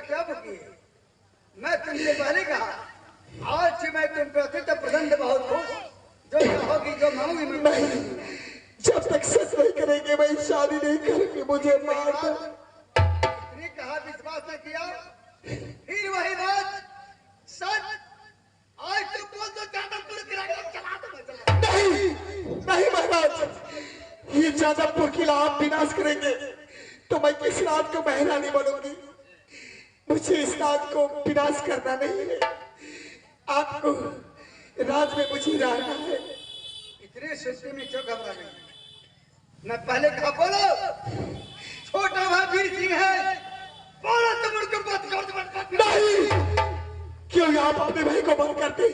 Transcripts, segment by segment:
क्या बुकी? मैं तुमसे पहले कहा, आज से मैं तुम पे अत्यंत प्रसन्न बहुत खुश, जो चाहोगी जो मांगोगी मैं नहीं, जब तक सच नहीं करेंगे मैं शादी नहीं करूंगी, मुझे मार दो। इतने कहा विश्वास न किया, फिर वही बात सच। आज तो बोल दो जादवपुर किला चला दो। नहीं नहीं महाराज, ये जादवपुर किला आप विनाश करेंगे तो मैं किस रात को महारानी बनूंगी। मुझे इस रात को विनाश करना नहीं है, आपको राज में मुझे रहना है। इतने सुस्ती में क्यों घबरा गई? मैं पहले कहा बोलो, छोटा भाई वीर सिंह है, बोलो तुम उनको मत कर। नहीं, क्यों आप अपने भाई को मार करते?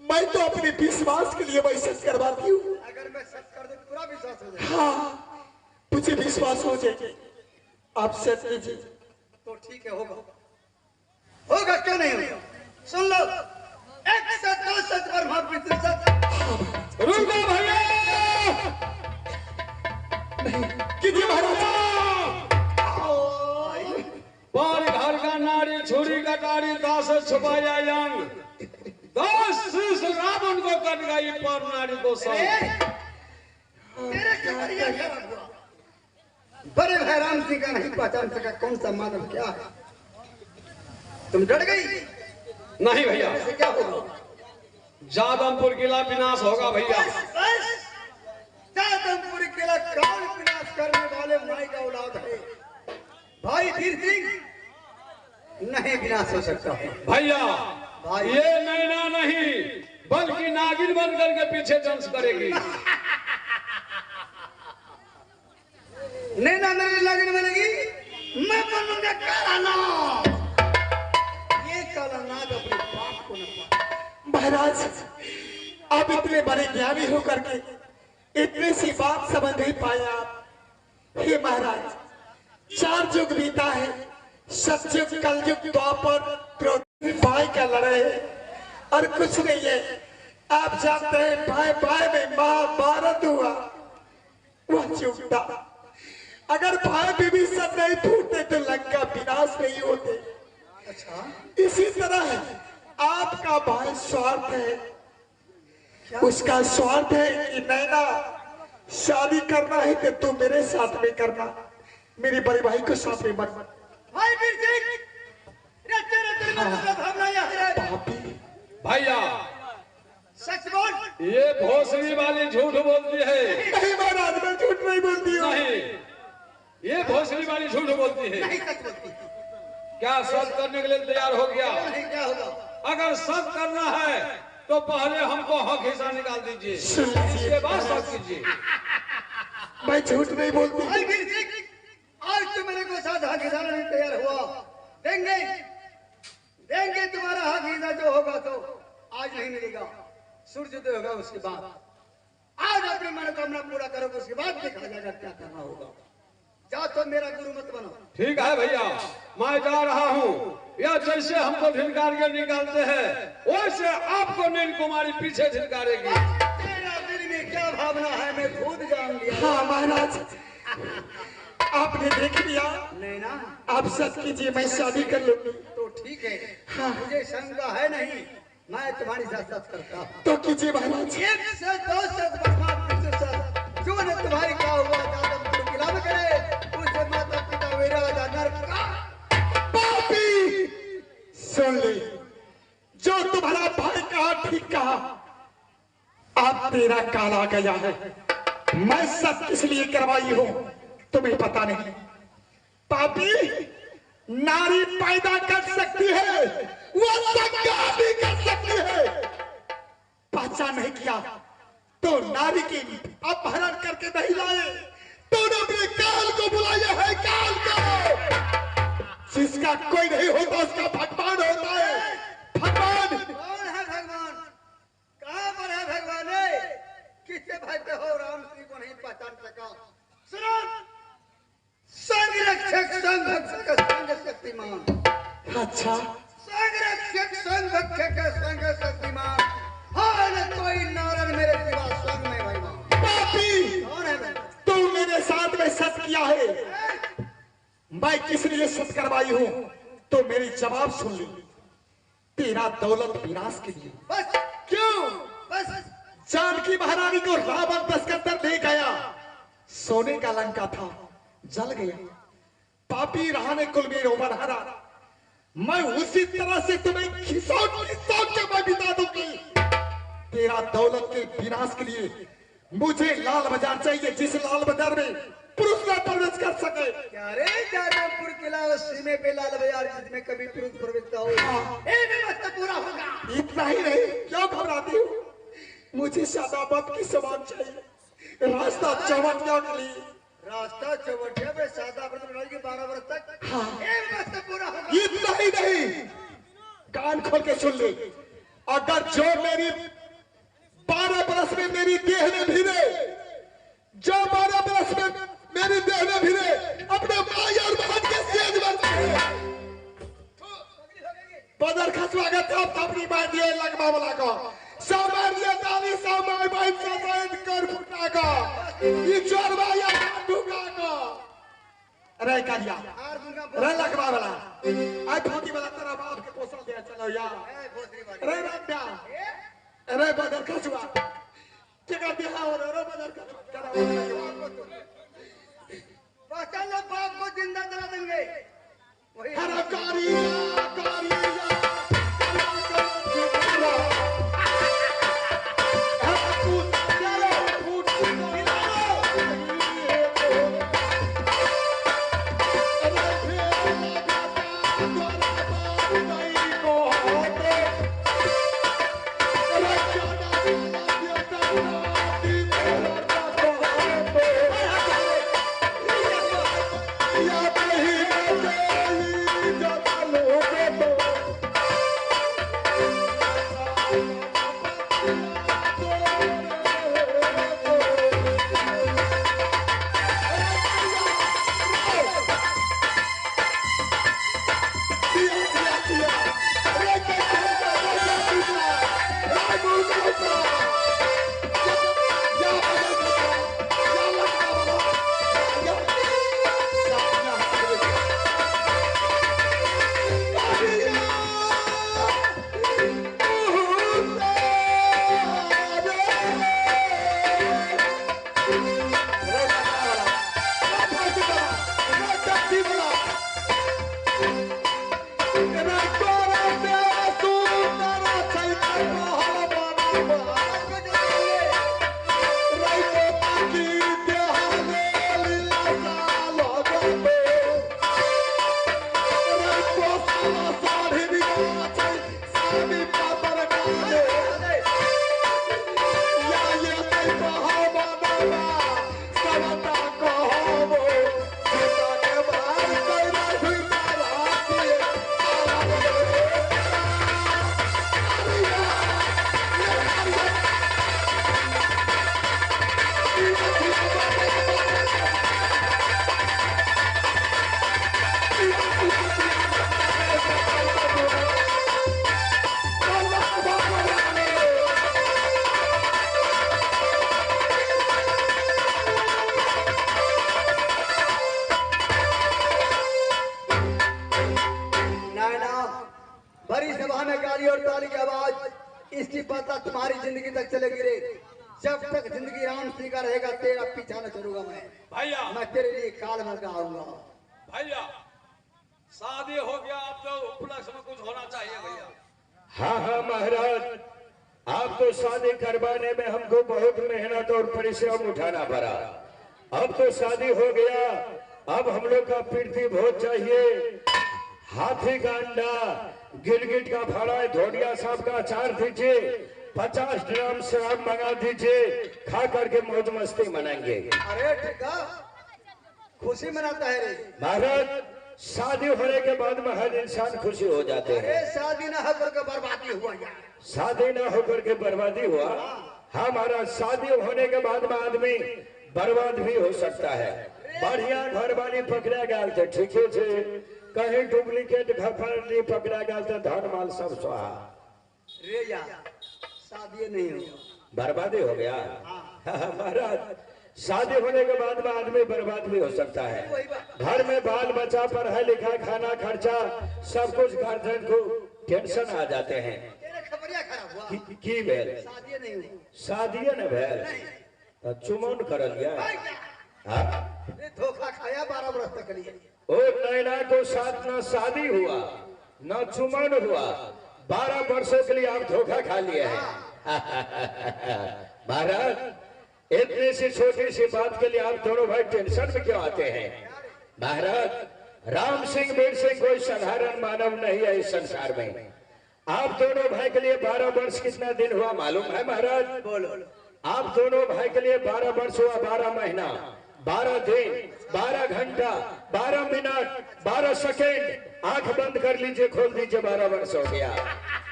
मैं तो अपने विश्वास के लिए मैं सच करवाती हूँ। अगर मैं सच कर दूं पूरा विश्वास हो जाए। हाँ, मुझे विश्वास हो जाए, आप सच कीजिए। तो ठीक है, होगा क्यों नहीं होगा? सुन लो, एक सच दो सच और महापितृ सच। रुको भैया, कीजिए महाराज। पर घर का नारी छुरी कटारी दास छुपाया यंग, 10 शीश रावण को कट गई पर नारी को संग। तेरे कमरिया खराब हुआ। बड़े भाई राम सिंह का नहीं पहचान सका कौन सा मानव क्या है? तुम डर गई? नहीं भैया, ऐसे क्या होगा? जादवपुर किला विनाश होगा भैया। जादवपुर किला काल विनाश करने वाले माई का औलाद है भाई वीर सिंह, नहीं विनाश हो सकता भैया। ये नैना नहीं बल्कि नागिन बन करके पीछे दंश करेगी। नैना मेरी लगन बनेगी, मैं बनूंगा काला नाग। ये काला नाग अपने बाप को न पाए। महाराज, आप इतने बड़े ज्ञानी होकर के इतनी सी बात समझ नहीं पाए आप। हे महाराज, 4 युग बीता है, सतयुग कलयुग द्वापर त्रेता, भाई का लड़ाई है और कुछ नहीं है। आप जानते हैं भाई भाई में महाभारत हुआ, वह युग था। अगर भाई विभीषण नहीं फूटते तो लंका विनाश नहीं होते। अच्छा, इसी तरह आपका भाई स्वार्थ है, उसका स्वार्थ है कि नैना शादी करना है तो तू मेरे साथ में करना, मेरे बड़े भाई को साथ में मत। भाई वीर सिंह, भैया सच बोल। ये भोसड़ी वाली झूठ बोलती है। नहीं महाराज, मैं झूठ नहीं बोलती हूँ। नहीं, ये भोसड़ी वाली झूठ बोलती है। नहीं सच बोलती। क्या सच करने के लिए तैयार हो गया? नहीं, क्या होगा? अगर सच करना है तो पहले हमको हक हिस्सा निकाल दीजिए, इसके बाद सच कीजिए। मैं झूठ नहीं बोलती। भाई वीर सिंह, आज तो मेरे को साथ हक हिस्सा नहीं तैयार हुआ, देंगे तुम्हारा हक हिस्सा जो होगा तो आज नहीं मिलेगा, सूर्योदय होगा उसके बाद। आज अपनी मनोकामना पूरा करोगे, उसके बाद देखा जाएगा क्या करना होगा। जा तो मेरा गुरु मत बनो। ठीक है भैया, मैं जा रहा हूँ। या जैसे हमको धिनकार के निकालते हैं वैसे आपको नील कुमारी पीछे धिनकारेगी। तेरा दिल में क्या भावना है मैं खुद जान लिया। हाँ महाराज, आपने देख लिया। नहीं ना, आप सच कीजिए, मैं शादी कर लूंगी। तो ठीक है। हाँ। मुझे शंका है नहीं, मैं तुम्हारी साथ सच करता हूँ। तो कीजिए महाराज। एक से 2 सच बर्बाद जो ने तुम्हारी का हुआ जादवपुर किला में करे, उससे माता पिता मेरा नर का पापी, सुन ले, जो तुम्हारा भाई कहा ठीक कहा। अब तेरा काल आ गया है। मैं सब किस लिए करवाई हूं तुम्हें पता नहीं। पापी, नारी पैदा कर सकती है, वो संज्ञा भी कर सकती है। पहचान नहीं किया तो नारी की अपहरण करके नहीं लाए, तूने अपने काल को बुलाया है। काल को, जिसका कोई नहीं होता उसका भगवान होता है। भगवान कौन है भगवान? कहां पर है भगवान? किससे भजते हो? राम श्री को नहीं पहचान सका। सुनो, संग रक्षक संग भक्षक संग शक्तिमान। अच्छा, संग रक्षक संग भक्षक संग शक्तिमान। हाँ न कोई नारायण मेरे सिवा संग में भगवान। पापी, कौन है मैं? तू मेरे साथ में सच किया है। मैं किस लिए सच करवाई हूँ तो मेरी जवाब सुन ली। तेरा दौलत विनाश के लिए। बस क्यों? बस जानकी महारानी को रावण दस के अंदर ले गया, सोने का लंका था, जल गया। पापी रहा ने कुल में रोबन हरा। मैं उसी तरह से तुम्हें खिसौट खिसौट के मैं बिता दूंगी। तेरा दौलत के विनाश के लिए मुझे लाल बाजार चाहिए, जिस लाल बाजार में पुरुष न प्रवेश कर सके। क्या रे जादवपुर किला उस सीमे पे लाल बाजार जिसमें कभी पुरुष प्रवेश हो, ये व्यवस्था पूरा होगा। इतना ही नहीं, क्यों घबराती हो? मुझे शादाबाद की सामान चाहिए, रास्ता चौवटिया के लिए। रास्ता चौवटिया में सादा व्रत के 12 वर्ष तक ये व्यवस्था पूरा होगा। इतना ही नहीं, कान खोल के सुन ले। अगर जो मेरी 12 बरस में मेरी देह में भिड़े, जो 12 बरस में मेरी देह में भिड़े, अपने भाई और बहन के सेज बदर खसवा के तब अपनी बात दिए लगवा वाला को सामान्य दानी सामान्य बात से जैन कर फुटा का ये चोरवा या ढूंगा का अरे कालिया हार दूंगा रे लगवा वाला आई भोगी वाला तेरा बाप के पोसल दिया चलो यार ए भोसरी वाली रे रब्या अरे बदर खसवा क्या कर दिया और रे बदर खसवा पहचान लो, बाप को जिंदा जला देंगे। वही हरा कारिया कारिया भरी सभा में गाली और ताली की आवाज, इसकी पता तुम्हारी जिंदगी तक चलेगी रे। जब तक जिंदगी राम सिंह का रहेगा तेरा पीछा न छोड़ूंगा मैं तेरे लिए काल मर का आऊंगा। भैया शादी हो गया, अब तो उपलक्ष्य में कुछ होना चाहिए भैया। हाँ हाँ महाराज, आप तो शादी करवाने में हमको बहुत मेहनत और परिश्रम उठाना पड़ा। अब तो शादी हो गया, अब हम लोग का पीरती भोज चाहिए। हाथी का अंडा, गिरगिट का फड़ा, धोडिया सांप का अचार दीजिए, 50 ड्राम शराब मंगा दीजिए, खा करके मौज मस्ती मनाएंगे। अरे ठीक है, खुशी मनाता है रे महाराज। शादी होने के बाद में हर इंसान खुशी हो जाते हैं। अरे शादी ना होकर के बर्बादी हुआ यार। शादी ना होकर के बर्बादी हुआ। हाँ महाराज, शादी होने के बाद में आदमी बर्बाद भी हो सकता है। बढ़िया घर वाली पकड़ा गया थे, ठीक है, कहीं डुप्लीकेट घर पकड़ा गया था, धन माल सब स्वाहा। रे यार शादी नहीं हुआ, बर्बादी हो गया। महाराज शादी होने के बाद में आदमी बर्बाद भी हो सकता है। घर में बाल बच्चा, पढ़ाई लिखाई, खाना खर्चा, सब कुछ गार्जियन को टेंशन आ जाते हैं। तेरे खबरिया खराब हुआ की भेल शादी नहीं हुई शादी न भेल तो चुमौन कर लिया। हाँ? ये धोखा खाया 12 वर्ष तक लिए। ओ नैना को साथ न शादी हुआ न चुमन हुआ, 12 वर्षों के लिए आप धोखा खा लिए हैं। महाराज इतनी सी छोटी सी बात के लिए आप दोनों भाई टेंशन में क्यों आते हैं? महाराज राम सिंह वीर सिंह कोई साधारण मानव नहीं है इस संसार में। आप दोनों भाई के लिए 12 वर्ष कितना दिन हुआ मालूम है महाराज? बोलो। आप दोनों भाई के लिए 12 वर्ष हुआ, 12 महीना, 12 दिन, 12 घंटा, 12 मिनट, 12 सेकेंड। आंख बंद कर लीजिए, खोल दीजिए, 12 वर्ष हो गया।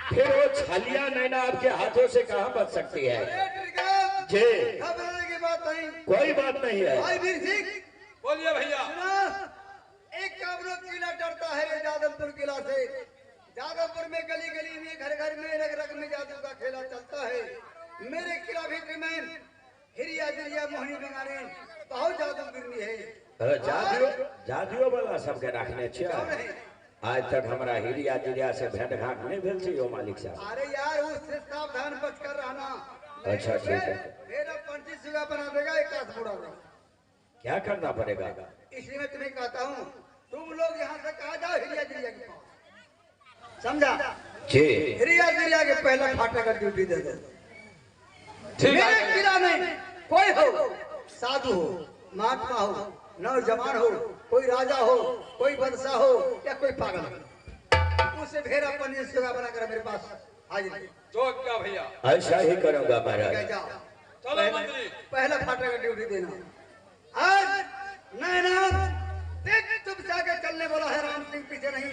फिर वो छलिया नैना आपके हाथों से कहां बच सकती है? जी घबराने की बात नहीं, कोई बात नहीं है। भाई वीर सिंह बोलिए भैया। एक काबरो किला डरता है ये जादवपुर किला से। जादवपुर में गली गली में, घर घर में, रग रग में जादू का खेला चलता है। मेरे किला भीतर में हिरिया जिरिया मोहनी बंगाली बहुत जादू गिरनी है। जादुओ वाला सबके रखने चाहिए। आज तक हमारा हिरिया जिरिया से भेंट घाट नहीं भेल छी हो मालिक साहब। अरे यार उससे सावधान बच कर रहना। अच्छा ठीक है। मेरा 25 सुगा बना देगा, 1 बुरा देगा। क्या करना पड़ेगा? इसलिए मैं तुम्हें कहता हूँ तुम लोग यहाँ से कहा जाओ हिरिया जिरिया के पास, समझा? जी हिरिया जिरिया के पहला फाटा का ड्यूटी दे दो। ठीक मेरे है। किला में कोई हो, साधु हो, महात्मा हो, नौजवान हो, कोई राजा हो, कोई बादशाह हो या कोई पागल हो, उसे भेड़ा 25 सुगा बनाकर मेरे पास हाजिर तो क्या भैया? ऐसा ही करूंगा कह महाराज। जाओ। चलो मंत्री। पहला फाटा का ड्यूटी देना। आज नैना देख तुम जाके चलने वाला है राम सिंह, पीछे नहीं।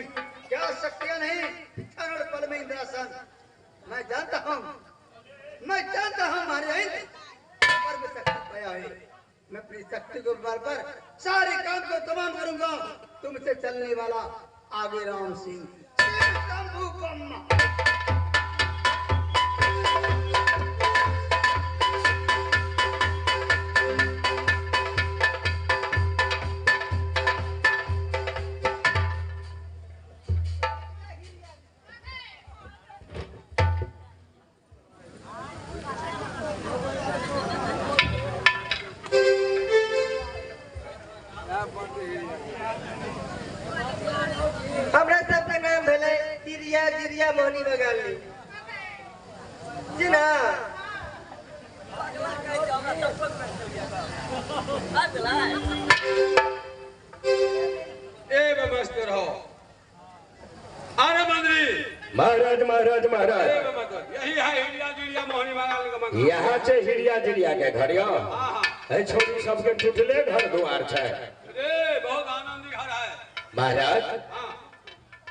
क्या शक्तियां नहीं, क्षण पल में इंद्रासन। मैं जानता हूँ हमारे पर में शक्ति पाया है। मैं अपनी शक्ति के बल पर सारे काम को तमाम करूंगा। तुमसे चलने वाला आगे राम सिंह। हमरा सबके नाम भेलै तिरिया जिरिया मोहनी बगाली जी ना। ए व्यवस्थित रहो। अरे मंत्री। महाराज महाराज महाराज यही है हिरिया जिरिया मोहनी बंगाली का मकान। यहाँ से हिरिया जिरिया के घर यो हाँ। छोटी सबके टूटले घर दुआर है। अरे बहुत आनंदी घर है महाराज हाँ।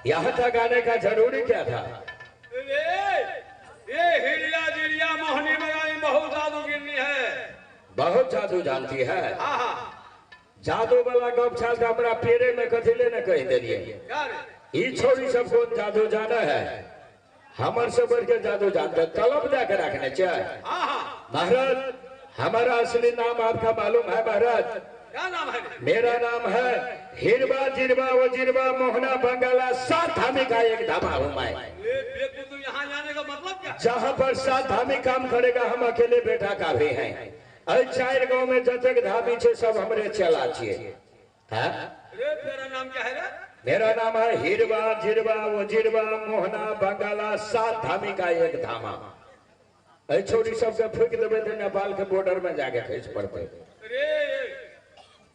यहाँ तक आने का जरूरी क्या था? ये हिरिया जिरिया मोहनी बंगाली बहुत जादूगिरनी है। बहुत जादू जानती है। हाँ हाँ। जादू वाला गप छाल तो हमारा पेड़े में कथी लेने कह दिलिए। क्या रे? ई छोरी सबको जादू जाना है, हमर से बढ़ के जादू जानते, तलब जाकर रखने चाहिए। हाँ हाँ। महाराज हमारा असली नाम आपका मालूम है महाराज? क्या नाम है? मेरा नाम है हिरवा जिरवा वो जिरवा मोहना बंगाला, 7 धामी का एक धामा हूँ मैं। बेटे तू यहाँ जाने का मतलब क्या? जहाँ पर 7 धामी काम करेगा हम अकेले बेटा का भी हैं। 4 गांव में जतक धामी छे सब हमरे चला छिए। हाँ? अरे तेरा नाम क्या है रे? मेरा नाम है हिरवा जिरवा वो जिरवा मोहना बंगाला, 7 धामी का एक धामा। छोटी सबके फूक देवे तो नेपाल के बॉर्डर में जाके खींच पड़ते। अरे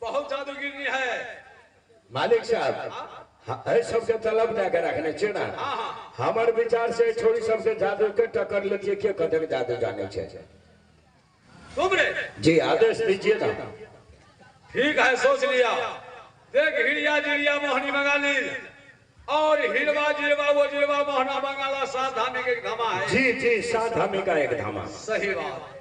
बहुत जादूगिरनी है मालिक साहब, सबके तलब जाके रखने चाहिए ना। हाँ हाँ। हमारे विचार से छोड़ी सबके जादू के टक्कर लेके के कदर जादू जाने चाहिए। तुम रे? जी आदेश दीजिए ना। ठीक है सोच लिया। देख हिरिया जिरिया मोहनी बंगाली और हिरवा जिरवा वो जिरवा मोहना बंगाला, 7 धामी के धामा है। जी जी 7 धामी का एक धामा। सही बात।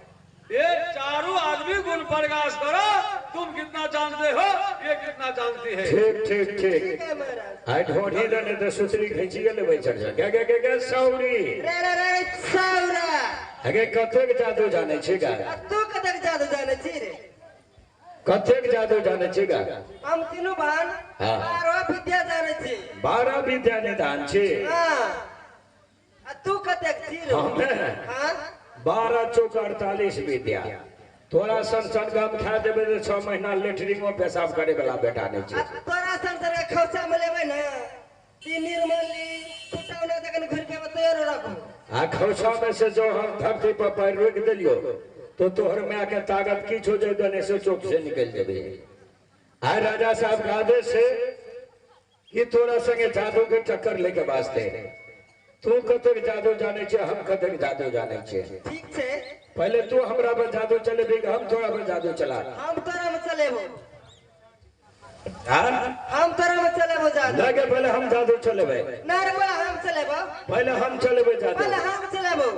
ये चारों आदमी गुण प्रकाश करो। तुम कितना जानते हो, ये कितना जानती है। ठीक ठीक ठीक। ठीक है महाराज। आई ढोढ़ी ने तो सुतरी खींचिए ले भाई चढ़ जा। क्या सौरी रे रे रे सौरा अगे कतेक जादू जाने छी गा? तू कतक जादू जाने छी रे? कतेक जादू जाने छिगा? हम तीनों बहन हाँ। 12 विद्या जाने छी। 12 विद्या निदान छी। हाँ। आ तू कतेक छी रो? हमें हाँ। 12 चौक 48 विद्या। तोरा सन गम खा देबे तो 6 महीना लेटरिंग में पेशाब करे वाला बेटा नहीं आ छी। तोरा संसार के खौसा में लेबै ना। ती निर्मली कुटावना तकन घुर के तैयार रखो। आ खौसा में से जो हम धरती पर पैर रोक दिलियो तो तोहर में के ताकत की हो जाए गणेश चौक से निकल देबे। आ राजा साहब का आदेश है कि तोरा संगे जादू के टक्कर लेके वास्ते तू कतेक जादू जाने छे, हम कतेक जादू जाने छे। ठीक छे। पहले तू हमरा पर जादू चलेबी, हम तोरा पर जादू चला। हम तोरा में चलेबो। हां हम तोरा में चलेबो जादू। लगे पहले हम जादू चलेबे। ना रे बोला हम चलेबो। पहले हम चलेबे जादू। पहले हम चलेबो।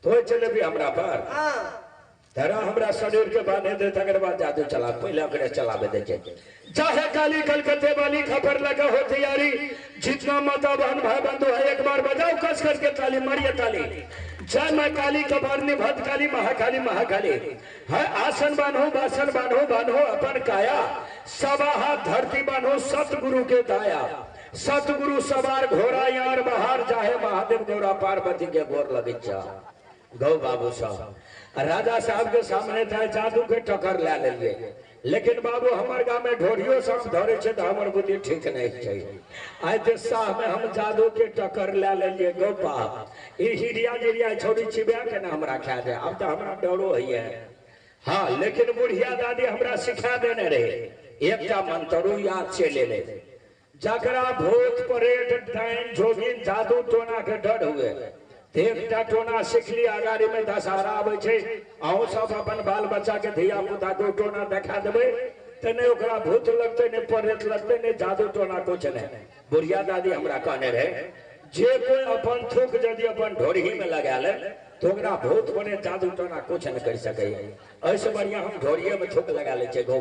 तो चलेबी हमरा पर। हाँ। तेरा हमरा शरीर के बांधे दे तकर बाद जादू चला। पहले ओकरे चलावे दे छे। चाहे काली कलकत्ते वाली खबर लगा हो तैयारी, जितना माता बहन भाई बंधु है एक बार बजाओ कस करके ताली, मारिए ताली। जय मां काली कबारनी भद्र काली महाकाली महाकाली है। आसन बांधो बासन बांधो बांधो अपन काया, सवा हाथ धरती बांधो सतगुरु के दाया। सतगुरु सवार घोड़ा यार बहार जाहे महादेव गौरा पार्वती के गोर लगे चा। गौ बाबू साहब राजा साहब के सामने था जादू के टक्कर ले लिए, लेकिन बाबू हमारे गांव में ढोरियो सब धरे छे तो हमर बुद्धि ठीक नहीं चाहिए। आज ते साह में हम जादू के टक्कर ले लिए। गोपा ई हिरिया जिरिया छोड़ी छिबा के ना हमरा खा जाए। अब तो हमरा डरो है। हाँ लेकिन बुढ़िया दादी हमरा सिखा देने रहे एकटा मंत्रो याद से ले ले। जकरा भूत प्रेत डाइन जोगिन जादू टोना के डर हुए एकटा टोना सीख ली। अगाड़ी में दशहरा आवे छे, अहूँ सब अपन बाल बच्चा के धिया पुता को टोना देखा देवे तो नहीं ओकरा भूत लगते नहीं प्रेत लगते नहीं जादू टोना कुछ नहीं। बुढ़िया दादी हमरा कहने रहे जे कोई अपन थूक यदि अपन ढोरी में लगा ले तो ओकरा भूत बने जादू टोना कुछ नहीं कर सके। ऐसे बढ़िया हम ढोरिये में थूक लगा ले छे। गो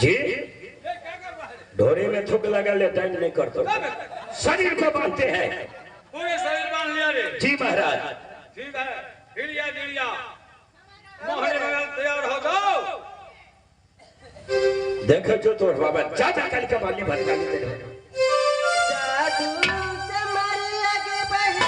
जी ढोरी में थूक लगा ले टाइम नहीं करते, शरीर को बांधते हैं। पूरे शरीर बांध लिया रे। जी महाराज। ठीक है। हिलिया गिलिया मोहन बगल तैयार हो जाओ। देखो जो तोड़ बाबा ज्यादा कल का बाली भर डाली तेरे जादू से मारे आगे बढ़े।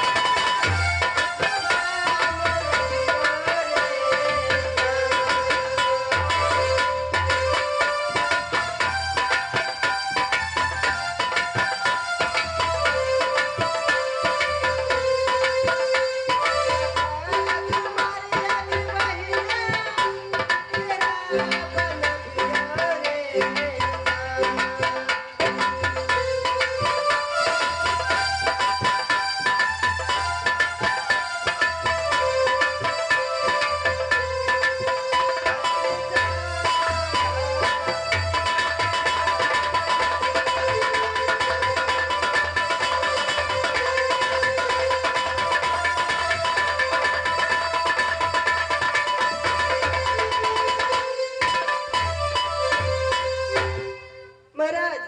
महाराज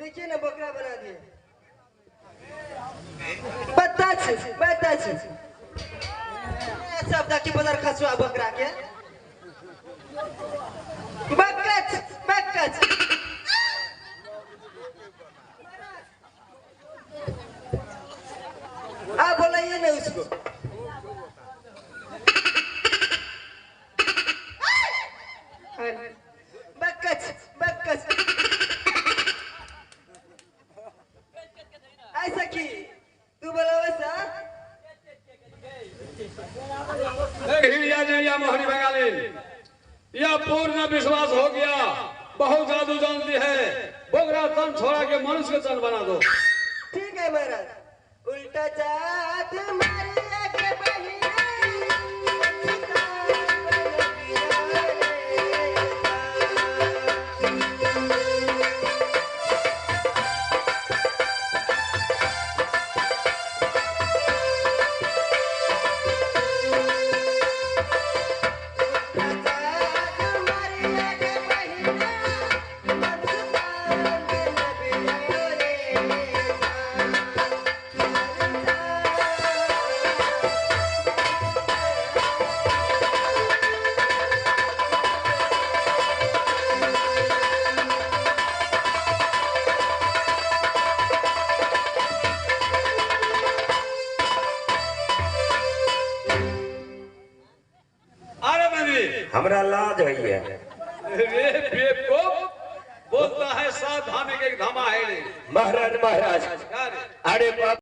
देखिए ना बकरा बना दिए। बताच शब्द की बदर खसुआ बकरा के बकच बकच। आप बोलाइए ना उसको। बकच बकच ऐसा की तू बोला वैसा। हिलिया गिलिया मोहन बंगाली यह पूर्ण विश्वास हो गया। बहुत जादू जानती है। बोगरा तन छोड़ा के मनुष्य के तन बना दो। ठीक है महाराज। उल्टा जात मारे आगे बढ़े। हमरा लाज है रे बेवकूफ बोलता है सावधानी के धमा है रे। महाराज महाराज क्या रे? अरे बाप